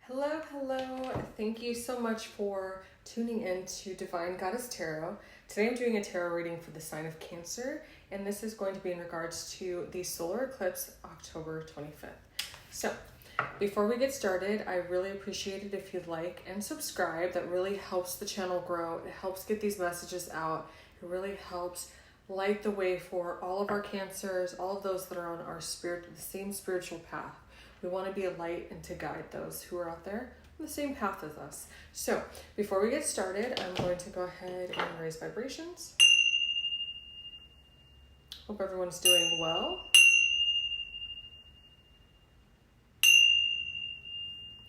Hello, hello. Thank you so much for tuning in to Divine Goddess Tarot. Today I'm doing a tarot reading for the sign of Cancer, and this is going to be in regards to the solar eclipse October 25th. So, before we get started, I really appreciate it if you'd like and subscribe. That really helps the channel grow. It helps get these messages out. It really helps light the way for all of our Cancers, all of those that are on our the same spiritual path. We want to be a light and to guide those who are out there on the same path as us. So before we get started, I'm going to go ahead and raise vibrations. Hope everyone's doing well.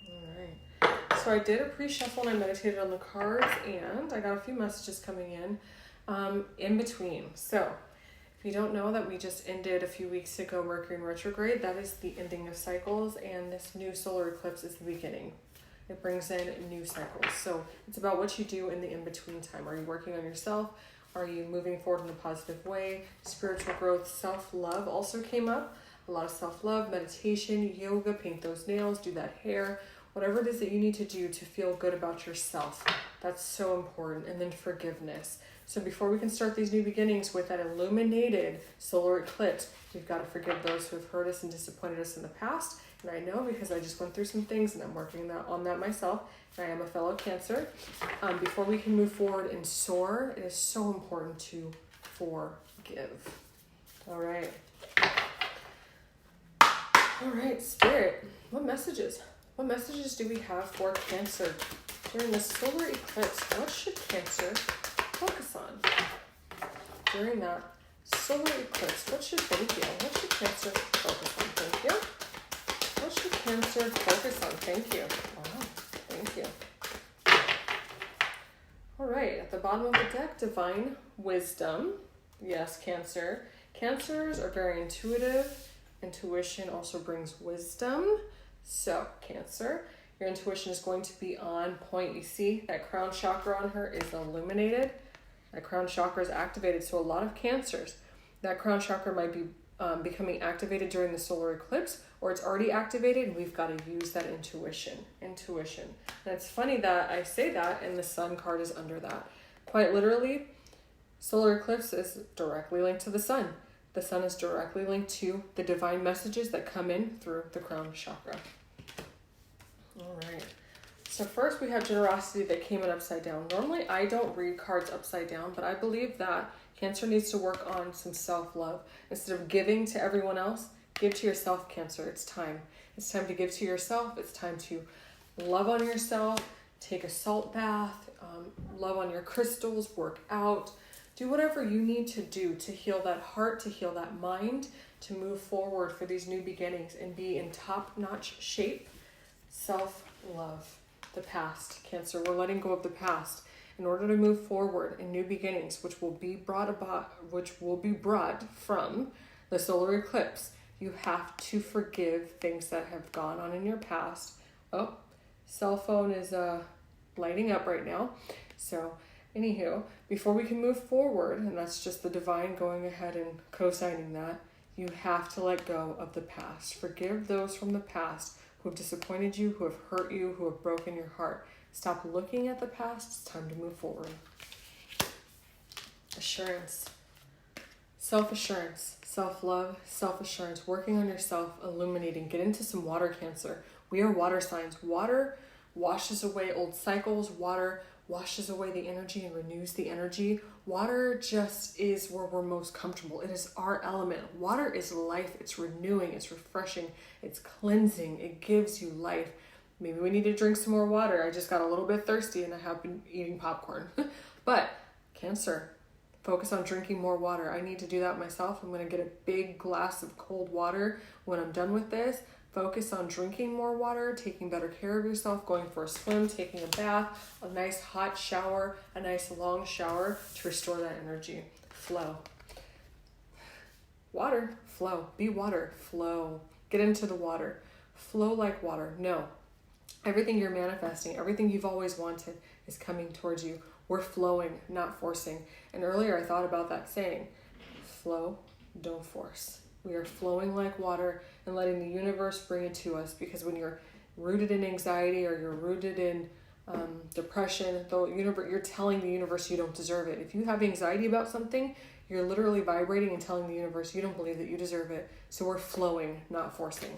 All right. So I did a pre-shuffle and I meditated on the cards, and I got a few messages coming in between. So if you don't know that we just ended a few weeks ago Mercury in retrograde, that is the ending of cycles, and this new solar eclipse is the beginning. It brings in new cycles. So it's about what you do in the in-between time. Are you working on yourself? Are you moving forward in a positive way? Spiritual growth, self-love also came up. A lot of self-love, meditation, yoga, paint those nails, do that hair, whatever it is that you need to do to feel good about yourself. That's so important. And then forgiveness. So before we can start these new beginnings with that illuminated solar eclipse, we've got to forgive those who have hurt us and disappointed us in the past. And I know because I just went through some things and I'm working on that myself. And I am a fellow Cancer. Before we can move forward and soar, it is so important to forgive. All right. All right, Spirit, what messages do we have for Cancer? During the solar eclipse, what should Cancer focus on? During that solar eclipse, what should Cancer focus on? Thank you. What should Cancer focus on? Thank you. Wow, thank you. All right, at the bottom of the deck, Divine Wisdom. Yes, Cancer. Cancers are very intuitive. Intuition also brings wisdom. So, Cancer, your intuition is going to be on point. You see that crown chakra on her is illuminated. That crown chakra is activated. So a lot of Cancers, that crown chakra might be becoming activated during the solar eclipse, or it's already activated, and we've got to use that intuition. And it's funny that I say that and the sun card is under that. Quite literally, solar eclipse is directly linked to the sun. The sun is directly linked to the divine messages that come in through the crown chakra. All right. So first we have generosity that came in upside down. Normally I don't read cards upside down, but I believe that Cancer needs to work on some self-love. Instead of giving to everyone else, give to yourself, Cancer. It's time. It's time to give to yourself. It's time to love on yourself, take a salt bath, love on your crystals, work out. Do whatever you need to do to heal that heart, to heal that mind, to move forward for these new beginnings and be in top-notch shape. Self-love. The past, Cancer. We're letting go of the past in order to move forward in new beginnings, which will be brought from the solar eclipse. You have to forgive things that have gone on in your past. Oh, cell phone is lighting up right now. So, anywho, before we can move forward, and that's just the divine going ahead and co-signing that, you have to let go of the past. Forgive those from the past who have disappointed you, who have hurt you, who have broken your heart. Stop looking at the past. It's time to move forward. Assurance. Self-assurance. Self-love. Self-assurance. Working on yourself. Illuminating. Get into some water, Cancer. We are water signs. Water washes away old cycles. Water washes away the energy and renews the energy. Water just is where we're most comfortable. It is our element. Water is life. It's renewing. It's refreshing. It's cleansing. It gives you life. Maybe we need to drink some more water. I just got a little bit thirsty and I have been eating popcorn. But Cancer, focus on drinking more water. I need to do that myself. I'm going to get a big glass of cold water when I'm done with this. Focus on drinking more water, taking better care of yourself, going for a swim, taking a bath, a nice hot shower, a nice long shower to restore that energy. Flow. Water, flow. Be water, flow. Get into the water. Flow like water. No. Everything you're manifesting, everything you've always wanted is coming towards you. We're flowing, not forcing. And earlier I thought about that saying, flow, don't force. We are flowing like water and letting the universe bring it to us, because when you're rooted in anxiety or you're rooted in depression, you're telling the universe you don't deserve it. If you have anxiety about something, you're literally vibrating and telling the universe you don't believe that you deserve it. So we're flowing, not forcing.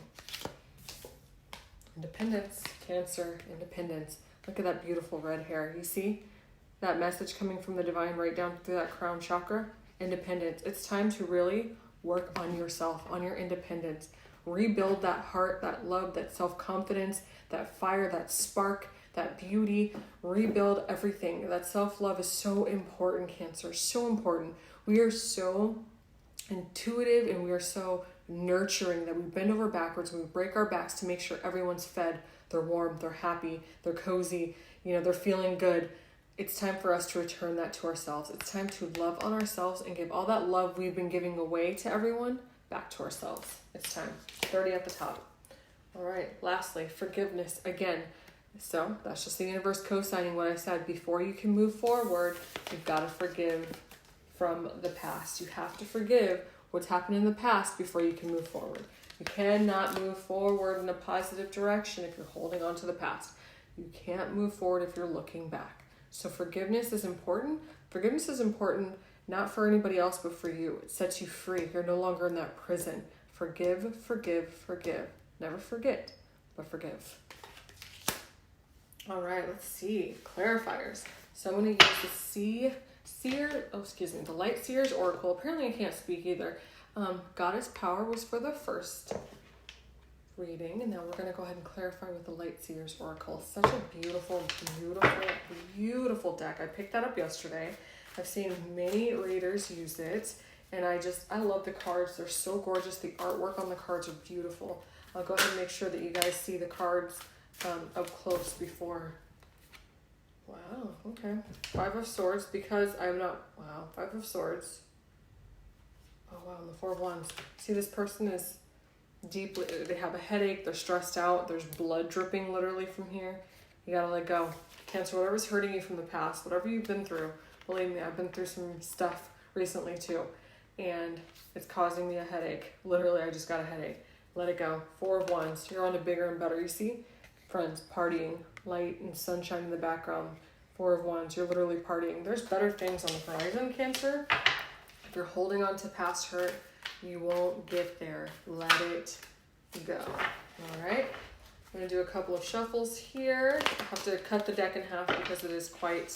Independence, Cancer, independence. Look at that beautiful red hair. You see that message coming from the divine right down through that crown chakra? Independence. It's time to really work on yourself, on your independence. Rebuild that heart, that love, that self-confidence, that fire, that spark, that beauty. Rebuild everything. That self-love is so important, Cancer. So important. We are so intuitive and we are so nurturing that we bend over backwards and we break our backs to make sure everyone's fed, they're warm, they're happy, they're cozy, they're feeling good. It's time for us to return that to ourselves. It's time to love on ourselves and give all that love we've been giving away to everyone back to ourselves. It's time. 30 at the top. All right. Lastly, forgiveness again. So that's just the universe co-signing what I said. Before you can move forward, you've got to forgive from the past. You have to forgive what's happened in the past before you can move forward. You cannot move forward in a positive direction if you're holding on to the past. You can't move forward if you're looking back. So forgiveness is important. Forgiveness is important not for anybody else, but for you. It sets you free. You're no longer in that prison. Forgive, forgive, forgive. Never forget, but forgive. All right, let's see. Clarifiers. So I'm going to use the Light Seer's Oracle. Apparently I can't speak either. Goddess Power was for the first reading, and now we're going to go ahead and clarify with the Light Seer's Oracle. Such a beautiful, beautiful, beautiful deck. I picked that up yesterday. I've seen many readers use it, and I love the cards. They're so gorgeous. The artwork on the cards are beautiful. I'll go ahead and make sure that you guys see the cards up close before. Wow, okay. 5 of Swords, because I'm not, 5 of Swords. Oh wow, and the 4 of Wands. See, this person is deeply, they have a headache, they're stressed out, there's blood dripping literally from here. You gotta let go. Cancer, whatever's hurting you from the past, whatever you've been through, believe me, I've been through some stuff recently too, and it's causing me a headache. Literally, I just got a headache. Let it go. 4 of Wands, you're on to bigger and better. You see? Friends, partying, light and sunshine in the background. 4 of Wands, you're literally partying. There's better things on the horizon, Cancer. If you're holding on to past hurt, you won't get there. Let it go. All right. I'm going to do a couple of shuffles here. I have to cut the deck in half because it is quite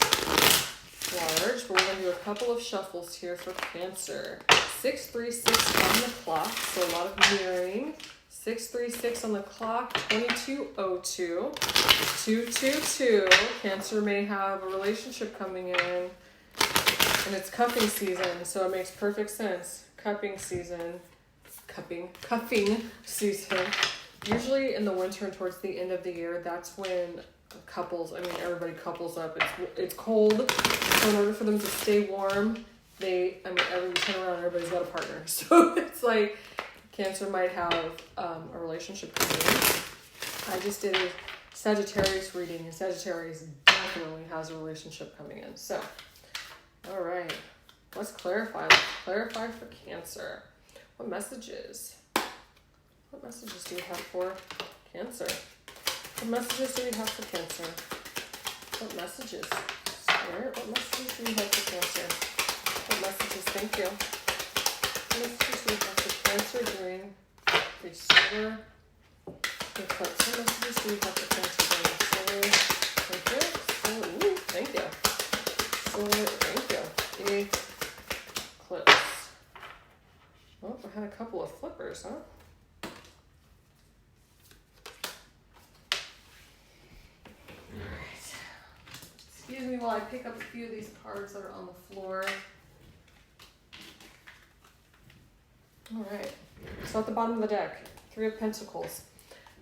large, but we're going to do a couple of shuffles here for Cancer. 636 on the clock, so a lot of mirroring. 636 on the clock, 2202, 222. Cancer may have a relationship coming in, and it's cuffing season, so it makes perfect sense. Cuffing season. Usually in the winter and towards the end of the year, that's when everybody couples up. It's cold, so in order for them to stay warm, every turn around, everybody's got a partner. So it's like Cancer might have a relationship coming in. I just did a Sagittarius reading, and Sagittarius definitely has a relationship coming in. So, all right, let's clarify. Let's clarify for Cancer. What messages? What messages do we have for Cancer? What messages do we have for Cancer? What messages? Spirit, what messages do we have for Cancer? What messages? Thank you. What messages do we have for Cancer during the solar eclipse? What messages do we have for Cancer during the solar eclipse? Thank you. Solar, thank you. Eclipse. Oh, I had a couple of flippers, huh? Alright. Excuse me while I pick up a few of these cards that are on the floor. Alright. So at the bottom of the deck, 3 of Pentacles.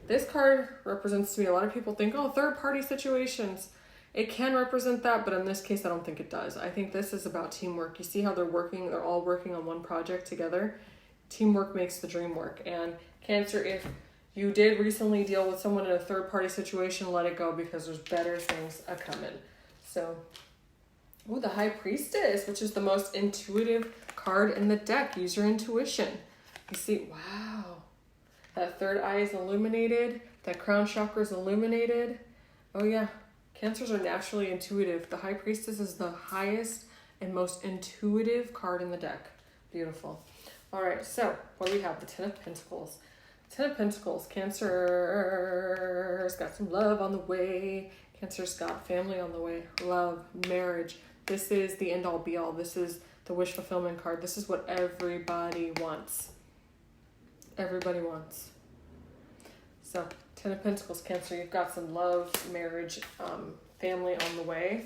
This card represents to me, a lot of people think, third party situations. It can represent that, but in this case, I don't think it does. I think this is about teamwork. You see how they're all working on one project together? Teamwork makes the dream work. And Cancer, if you did recently deal with someone in a third party situation, let it go because there's better things a coming. So, the High Priestess, which is the most intuitive card in the deck. Use your intuition. You see, wow. That third eye is illuminated. That crown chakra is illuminated. Oh yeah, Cancers are naturally intuitive. The High Priestess is the highest and most intuitive card in the deck. Beautiful. All right, so what do we have? The Ten of Pentacles. Ten of Pentacles. Cancer's got some love on the way. Cancer's got family on the way. Love, marriage. This is the end all be all. This is the wish fulfillment card. This is what everybody wants. Everybody wants. So, Ten of Pentacles, Cancer, you've got some love, marriage, family on the way.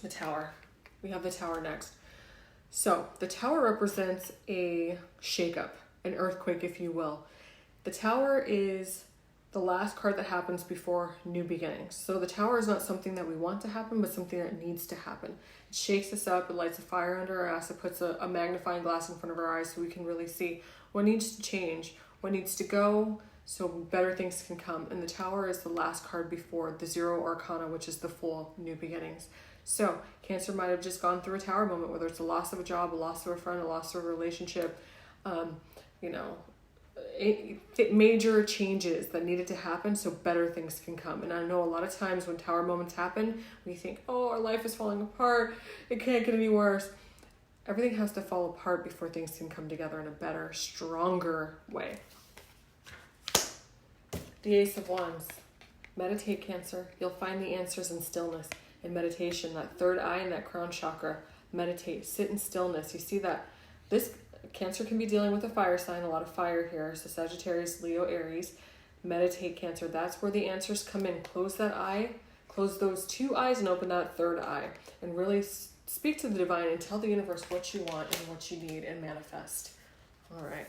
The Tower. We have the Tower next. So, the Tower represents a shakeup, an earthquake, if you will. The Tower is the last card that happens before new beginnings. So, the Tower is not something that we want to happen, but something that needs to happen. It shakes us up, it lights a fire under our ass, it puts a magnifying glass in front of our eyes so we can really see what needs to change, what needs to go, so better things can come. And the Tower is the last card before the Zero Arcana, which is the full new beginnings. So Cancer might have just gone through a Tower moment, whether it's a loss of a job, a loss of a friend, a loss of a relationship, major changes that needed to happen so better things can come. And I know a lot of times when Tower moments happen, we think, oh, our life is falling apart, it can't get any worse. Everything has to fall apart before things can come together in a better, stronger way. The Ace of Wands. Meditate, Cancer. You'll find the answers in stillness, in meditation, that third eye and that crown chakra. Meditate, sit in stillness. You see that this Cancer can be dealing with a fire sign, a lot of fire here. So Sagittarius, Leo, Aries. Meditate, Cancer. That's where the answers come in. Close that eye, close those two eyes and open that third eye. And really speak to the divine and tell the universe what you want and what you need and manifest. All right.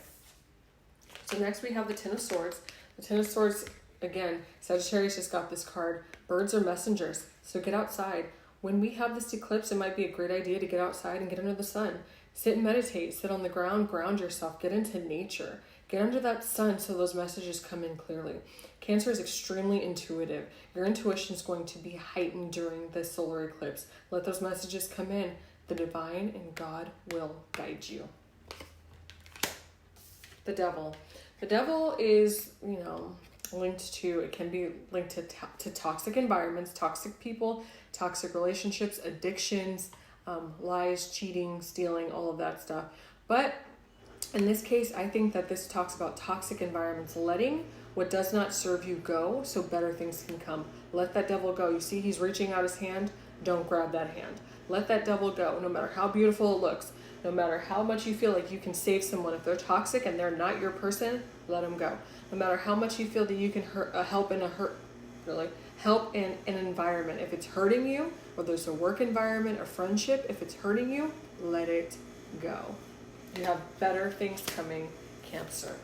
So next we have the Ten of Swords. The Ten of Swords, again, Sagittarius just got this card. Birds are messengers, so get outside. When we have this eclipse, it might be a great idea to get outside and get under the sun. Sit and meditate, sit on the ground, ground yourself, get into nature. Get under that sun so those messages come in clearly. Cancer is extremely intuitive. Your intuition is going to be heightened during this solar eclipse. Let those messages come in. The divine and God will guide you. The Devil. The Devil is, linked to, it can be linked to toxic environments, toxic people, toxic relationships, addictions, lies, cheating, stealing, all of that stuff. But in this case, I think that this talks about toxic environments, letting what does not serve you go so better things can come. Let that devil go. You see, he's reaching out his hand. Don't grab that hand. Let that devil go, no matter how beautiful it looks. No matter how much you feel like you can save someone, if they're toxic and they're not your person, let them go. No matter how much you feel that you can help in an environment. If it's hurting you, whether it's a work environment, a friendship, if it's hurting you, let it go. You have better things coming, Cancer.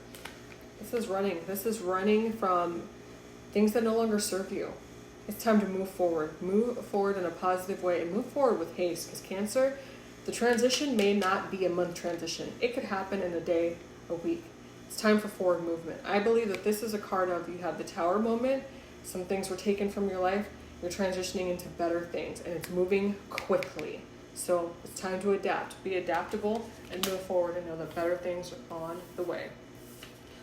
This is running from things that no longer serve you. It's time to move forward. Move forward in a positive way and move forward with haste, because Cancer, the transition may not be a month transition. It could happen in a day, a week. It's time for forward movement. I believe that this is a card of, you have the Tower moment, some things were taken from your life, you're transitioning into better things, and it's moving quickly. So it's time to adapt. Be adaptable and move forward and know that better things are on the way.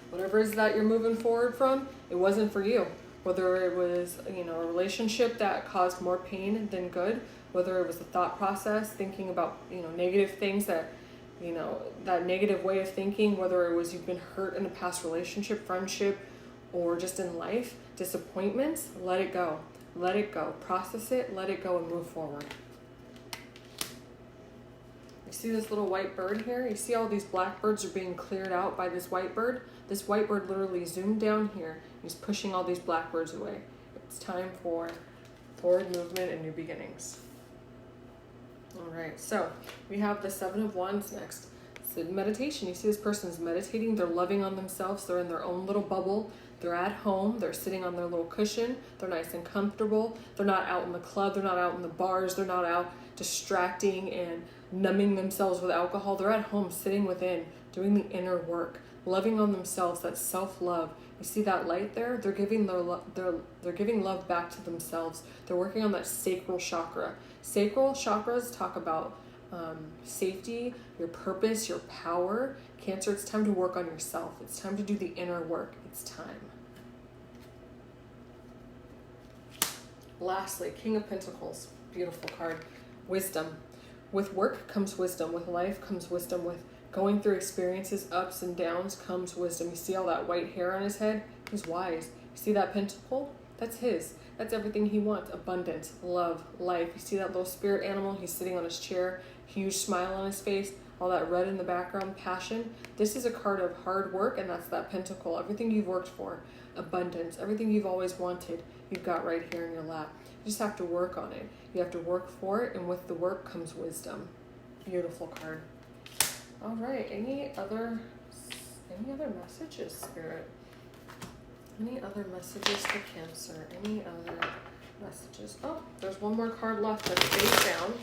Whatever it is that you're moving forward from, it wasn't for you. Whether it was, a relationship that caused more pain than good, whether it was a thought process, thinking about, negative things that negative way of thinking, whether it was you've been hurt in a past relationship, friendship, or just in life, disappointments, let it go. Let it go. Process it, let it go, and move forward. You see this little white bird here? You see all these black birds are being cleared out by this white bird? This white bird literally zoomed down here. He's pushing all these black birds away. It's time for forward movement and new beginnings. All right, so we have the Seven of Wands next. So meditation. You see this person's meditating. They're loving on themselves. They're in their own little bubble. They're at home. They're sitting on their little cushion. They're nice and comfortable. They're not out in the club. They're not out in the bars. They're not out distracting and numbing themselves with alcohol. They're at home sitting within, doing the inner work, loving on themselves, that self-love. You see that light there? They're giving they're giving love back to themselves. They're working on that sacral chakra. Sacral chakras talk about safety, your purpose, your power. Cancer, it's time to work on yourself. It's time to do the inner work. It's time. Lastly, King of Pentacles. Beautiful card. Wisdom. With work comes wisdom. With life comes wisdom. With going through experiences, ups and downs, comes wisdom. You see all that white hair on his head? He's wise. You see that pentacle? That's his. That's everything he wants. Abundance, love, life. You see that little spirit animal? He's sitting on his chair. Huge smile on his face. All that red in the background. Passion. This is a card of hard work, and that's that pentacle. Everything you've worked for. Abundance. Everything you've always wanted. You've got right here in your lap. You just have to work on it. You have to work for it, and with the work comes wisdom. Beautiful card. All right. Any other messages, Spirit? Any other messages for Cancer? Any other messages? Oh, there's one more card left that's face down.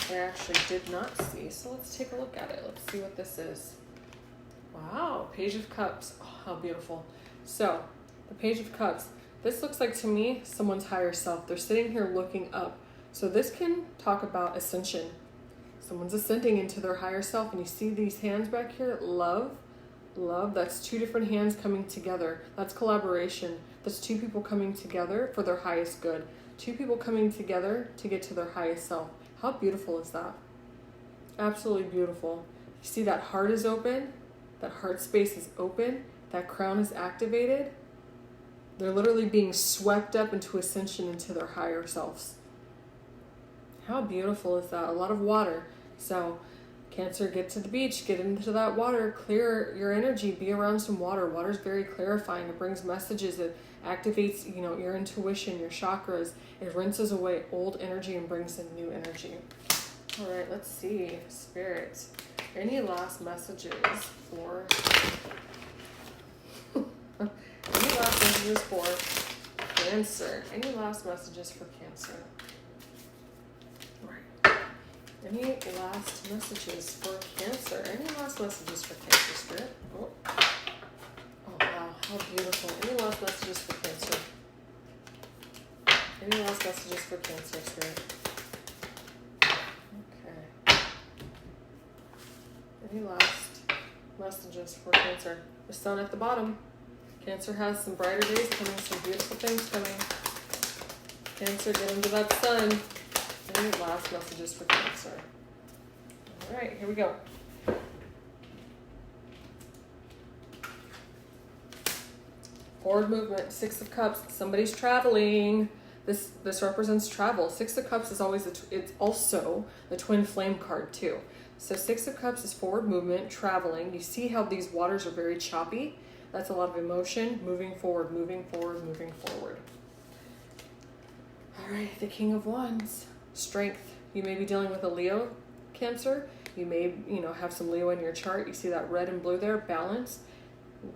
I actually did not see, so let's take a look at it. Let's see what this is. Wow, Page of Cups. Oh, how beautiful. So, the Page of Cups. This looks like, to me, someone's higher self. They're sitting here looking up. So this can talk about ascension. Someone's ascending into their higher self, and you see these hands back here? Love. Love. That's two different hands coming together. That's collaboration. That's two people coming together for their highest good. Two people coming together to get to their highest self. How beautiful is that? Absolutely beautiful. You see that heart is open? That heart space is open. That crown is activated. They're literally being swept up into ascension into their higher selves. How beautiful is that? A lot of water. So, Cancer, get to the beach, get into that water, clear your energy, be around some water. Water is very clarifying. It brings messages. It activates, your intuition, your chakras. It rinses away old energy and brings in new energy. All right, let's see. Spirits, any last messages for... Any last messages for Cancer? Any last messages for Cancer? Right. Any last messages for Cancer? Any last messages for Cancer, Spirit? Oh, wow. How beautiful. Any last messages for Cancer? Any last messages for Cancer, Spirit? Okay. Any last messages for Cancer? The sun at the bottom. Cancer has some brighter days coming, some beautiful things coming. Cancer, get into that sun. Any last messages for Cancer? All right, here we go. Forward movement, Six of Cups. Somebody's traveling. This represents travel. Six of Cups is always it's also the twin flame card too. So Six of Cups is forward movement, traveling. You see how these waters are very choppy. That's a lot of emotion, moving forward, moving forward, moving forward. All right, the King of Wands, strength. You may be dealing with a Leo, Cancer. You may, have some Leo in your chart. You see that red and blue there, balance.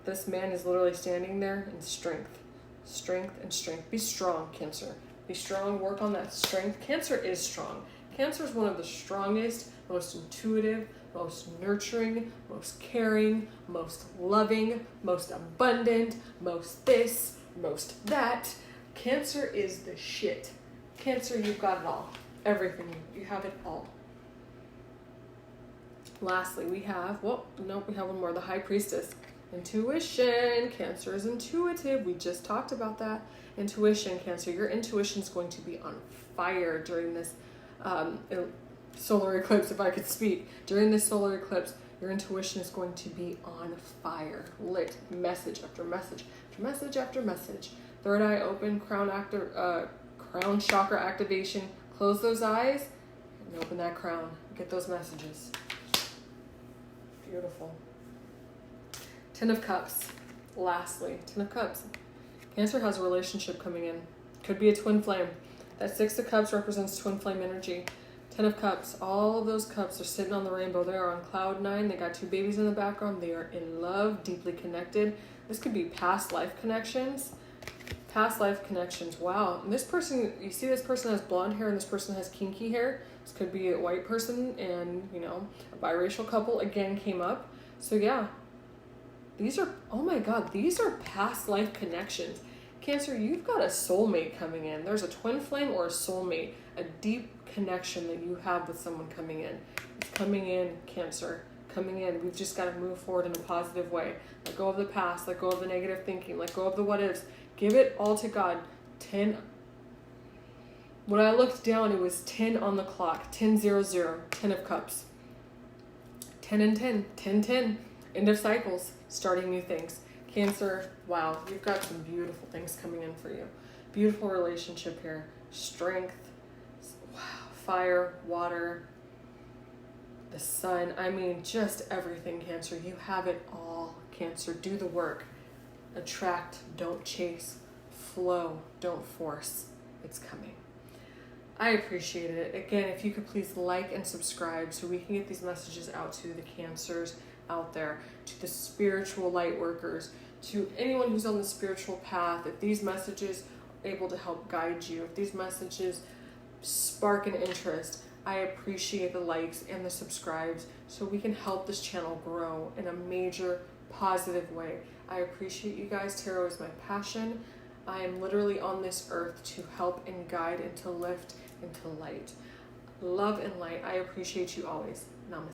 This man is literally standing there in strength. Strength and strength. Be strong, Cancer. Be strong, work on that strength. Cancer is strong. Cancer is one of the strongest, most intuitive, most nurturing, most caring, most loving, most abundant, most this, most that. Cancer is the shit. Cancer, you've got it all. Everything. You have it all. Lastly, we have one more. The High Priestess. Intuition. Cancer is intuitive. We just talked about that. Intuition, Cancer. Your intuition is going to be on fire during this solar eclipse, if I could speak. During this solar eclipse, your intuition is going to be on fire, lit, message after message, after message after message. Third eye open, crown chakra activation. Close those eyes and open that crown. Get those messages. Beautiful. Ten of Cups. Lastly, Ten of Cups. Cancer has a relationship coming in. Could be a twin flame. That Six of Cups represents twin flame energy. Ten of Cups. All of those cups are sitting on the rainbow. They are on cloud 9. They got two babies in the background. They are in love, deeply connected. This could be past life connections. Past life connections. Wow. And this person, you see this person has blonde hair and this person has kinky hair. This could be a white person and, a biracial couple again came up. So yeah, these are, oh my God, these are past life connections. Cancer, you've got a soulmate coming in. There's a twin flame or a soulmate, a deep connection that you have with someone coming in. It's coming in, Cancer. coming in. We've just got to move forward in a positive way. Let go of the past, let go of the negative thinking, let go of the what ifs. Give it all to God. 10. When I looked down, it was 10 on the clock. 10-0-0, 10 of cups. 10 and 10, 10-10. End of cycles, starting new things. Cancer, wow, you've got some beautiful things coming in for you. Beautiful relationship here. Strength, wow, fire, water, the sun. I mean, just everything, Cancer. You have it all, Cancer. Do the work. Attract, don't chase. Flow, don't force. It's coming. I appreciate it. Again, if you could please like and subscribe so we can get these messages out to the Cancers out there, to the spiritual light workers, to anyone who's on the spiritual path. If these messages are able to help guide you, if these messages spark an interest, I appreciate the likes and the subscribes so we can help this channel grow in a major positive way. I appreciate you guys. Tarot is my passion. I am literally on this earth to help and guide and to lift and to light. Love and light. I appreciate you always. Namaste.